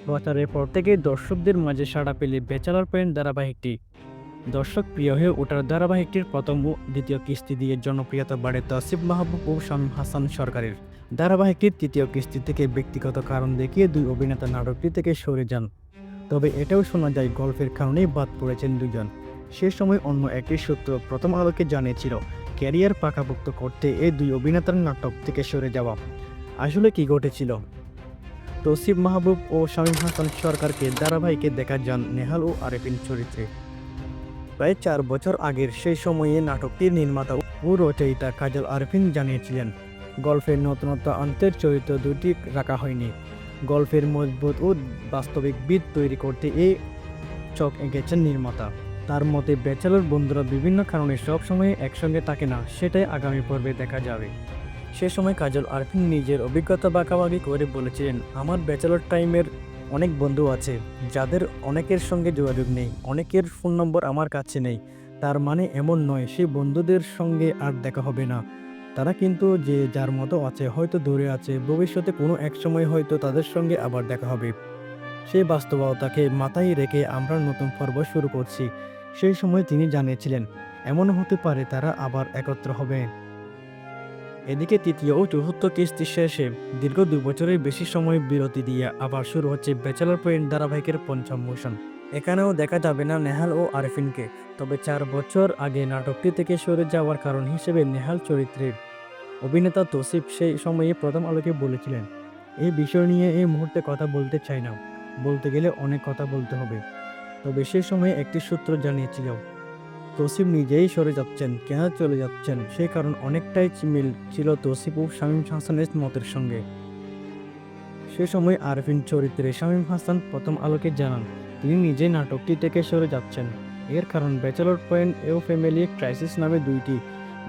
প্রচারের পর থেকে দর্শকদের মাঝে সাড়া পেলে ব্যাচেলর পয়েন্ট ধারাবাহিকটি দর্শক প্রিয় হয়ে ওঠার ধারাবাহিকটির প্রথম ও দ্বিতীয় কিস্তি দিয়ে জনপ্রিয়তা বাড়ে তৌসিফ মাহবুব ও শামীম হাসান সরকারের। ধারাবাহিকটির তৃতীয় কিস্তি থেকে ব্যক্তিগত কারণ দেখিয়ে দুই অভিনেতা নাটকটি থেকে সরে যান। তবে এটাও শোনা যায় গল্পের কারণেই বাদ পড়েছেন দুজন। সে সময় অন্য একটি সূত্র প্রথম আলোকে জানিয়েছিল ক্যারিয়ার পাকাপোক্ত করতে এই দুই অভিনেতার নাটক থেকে সরে যাওয়া। আসলে কি ঘটেছিল? তৌসিফ মাহবুব ও শামীম হাসান সরকারকে ধারাবাহিকে দেখা যান নেহাল ও আরেফিন চরিত্রে। প্রায় 4 বছর আগের সেই সময়ে নাটকটির নির্মাতা ও রচয়িতা কাজল আরেফিন জানিয়েছিলেন গল্পের নতুনত্ব আনতে চরিত্র দুটি রাখা হয়নি। গল্পের মজবুত ও বাস্তবিক ভিত তৈরি করতে এই চোখ এঁকেছেন নির্মাতা। তার মতে ব্যাচেলর বন্ধুরা বিভিন্ন কারণে সবসময় একসঙ্গে থাকে না, সেটাই আগামী পর্বে দেখা যাবে। সে সময় কাজল আরেফিন নিজের অভিজ্ঞতা বাঁকাবাকি করে বলেছিলেন, আমার ব্যাচেলর টাইমের অনেক বন্ধু আছে যাদের অনেকের সঙ্গে যোগাযোগ নেই, অনেকের ফোন নম্বর আমার কাছে নেই। তার মানে এমন নয় সেই বন্ধুদের সঙ্গে আর দেখা হবে না। তারা কিন্তু যে যার মতো আছে, হয়তো দূরে আছে, ভবিষ্যতে কোনো এক সময় হয়তো তাদের সঙ্গে আবার দেখা হবে। সেই বাস্তবতাকে মাথায় রেখে আমরা নতুন পর্ব শুরু করছি। সেই সময় তিনি জানিয়েছিলেন এমন হতে পারে তারা আবার একত্র হবে। এদিকে তৃতীয় ও চতুর্থ কিস্তি শেষে দীর্ঘ 2 বছরের বেশি সময় বিরতি দিয়ে আবার শুরু হচ্ছে ব্যাচেলর পয়েন্ট ধারাবাহিকের পঞ্চম মৌসুম। এখানেও দেখা যাবে না নেহাল ও আরেফিনকে। তবে 4 বছর আগে নাটকটি থেকে সরে যাওয়ার কারণ হিসেবে নেহাল চরিত্রের অভিনেতা তৌসিফ সেই সময়ে প্রথম আলোকে বলেছিলেন, এই বিষয় নিয়ে এই মুহূর্তে কথা বলতে চাই না, বলতে গেলে অনেক কথা বলতে হবে। তবে সেই সময়ে একটি সূত্র জানিয়েছিল তৌসিফ নিজেই সরে যাচ্ছেন, কেন চলে যাচ্ছেন সেই কারণ অনেকটাই মিল ছিল তৌসিফ ও শামীম হাসানের মতের সঙ্গে। সে সময় আরফিন চরিত্রে শামীম হাসান প্রথম আলোকে জানান তিনি নিজেই নাটকটি থেকে সরে যাচ্ছেন। এর কারণ ব্যাচেলর পয়েন্ট ও ফ্যামিলি ক্রাইসিস নামে দুইটি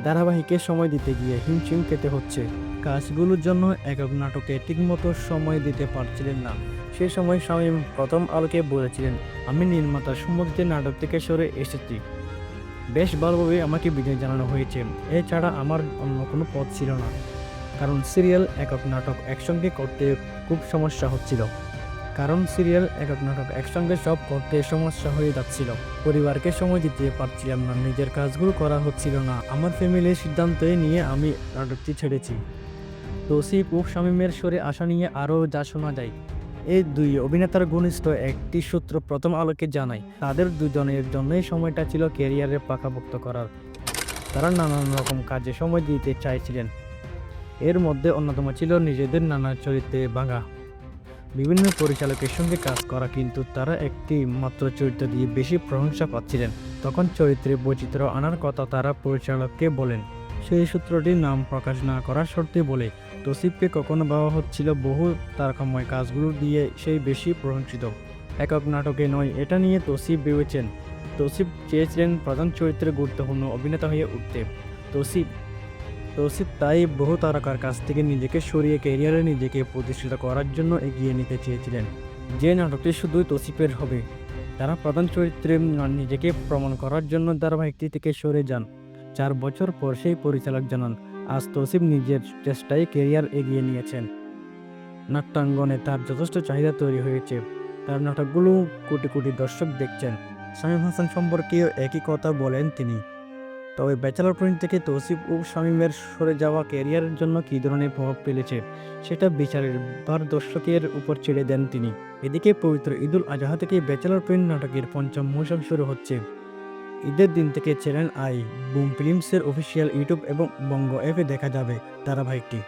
ধারাবাহিকে সময় দিতে গিয়ে হিমশিম খেতে হচ্ছে। কাজগুলোর জন্য একক নাটকে ঠিকমতো সময় দিতে পারছিলেন না। সে সময় শামীম প্রথম আলোকে বলেছিলেন, আমি নির্মাতার সম্মতিতে নাটক থেকে সরে এসেছি। বেশ ভালোভাবে আমাকে বিদায় জানানো হয়েছে, এছাড়া আমার অন্য কোনো পথ ছিল না। কারণ সিরিয়াল একক নাটক একসঙ্গে করতে খুব সমস্যা হচ্ছিল। সব করতে সমস্যা হয়ে যাচ্ছিল। পরিবারকে সময় দিতে পারছিলাম না, নিজের কাজগুলো করা হচ্ছিল না। আমার ফ্যামিলির সিদ্ধান্ত নিয়ে আমি নাটকটি ছেড়েছি। তৌসিফ ও শামীমের সরে আসা নিয়ে আরও যা শোনা যায়, এই দুই অভিনেতার ঘনিষ্ঠ একটি সূত্র প্রথম আলোকে জানায় তাদের দুজনের জন্যই সময়টা ছিল ক্যারিয়ারে পাকাপোক্ত করার। তারা নানান রকম কাজে সময় দিতে চাইছিলেন। এর মধ্যে অন্যতম ছিল নিজেদের নানা চরিত্রে ভাঙা বিভিন্ন পরিচালকের সঙ্গে কাজ করা, কিন্তু তারা একটি মাত্র চরিত্র দিয়ে বেশি প্রশংসা পাচ্ছিলেন। তখন চরিত্রে বৈচিত্র্য আনার কথা তারা পরিচালককে বলেন। সেই সূত্রটির নাম প্রকাশ না করার শর্তে বলে তৌসিফকে কখনো ভাবা হচ্ছিল বহু তারকাময় কাজগুলো দিয়ে সেই বেশি প্রশংসিত, একক নাটকে নয়। এটা নিয়ে তৌসিফ চেয়েছিলেন প্রধান চরিত্রে গুরুত্বপূর্ণ অভিনেতা হয়ে উঠতে। তৌসিফ তাই বহু তারকার কাছ থেকে নিজেকে সরিয়ে ক্যারিয়ারে নিজেকে প্রতিষ্ঠিত করার জন্য এগিয়ে নিতে চেয়েছিলেন। যে নাটকটি শুধুই তৌসিফের হবে, তারা প্রধান চরিত্রে নিজেকে প্রমাণ করার জন্য ধারাবাহিকটি থেকে সরে যান। 4 বছর পর সেই পরিচালক জানান আজ তৌসিফ নিজের চেষ্টায় ক্যারিয়ার এগিয়ে নিয়েছেন। নাট্যাঙ্গনে তার যথেষ্ট চাহিদা তৈরি হয়েছে, তার নাটকগুলো কোটি কোটি দর্শক দেখছেন। শামীম হাসান সম্পর্কেও একই কথা বলেন তিনি। তবে ব্যাচেলর পয়েন্ট থেকে তৌসিফ ও শামীমের সরে যাওয়া ক্যারিয়ারের জন্য কী ধরনের প্রভাব ফেলেছে সেটা বিচারের ভার দর্শকের উপর ছেড়ে দেন তিনি। এদিকে পবিত্র ঈদুল আজহা থেকে ব্যাচেলর পয়েন্ট নাটকের পঞ্চম মৌসুম শুরু হচ্ছে। ঈদের দিন থেকে চ্যানেল আই, বুম ফিল্মসের অফিসিয়াল ইউটিউব এবং বঙ্গ অ্যাপে দেখা যাবে ধারাবাহিকটি।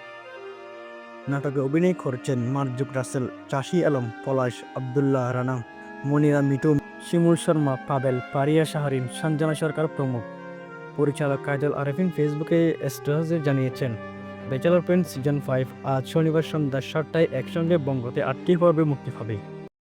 নাটকে অভিনয় করছেন মারজুক রাসেল, চাষি আলম, পলাশ, আবদুল্লাহ রানা, মনিরা মিঠু, শিমুল শর্মা, পাবেল, পারিয়া শাহরিন, সঞ্জনা সরকার প্রমুখ। পরিচালক কাজল আরেফিন ফেসবুকে স্ট্যাটাসে জানিয়েছেন, ব্যাচেলর পয়েন্ট সিজন 5 আজ শনিবার সন্ধ্যা 7টায় একসঙ্গে বঙ্গতে 8টি পর্বে মুক্তি পাবে।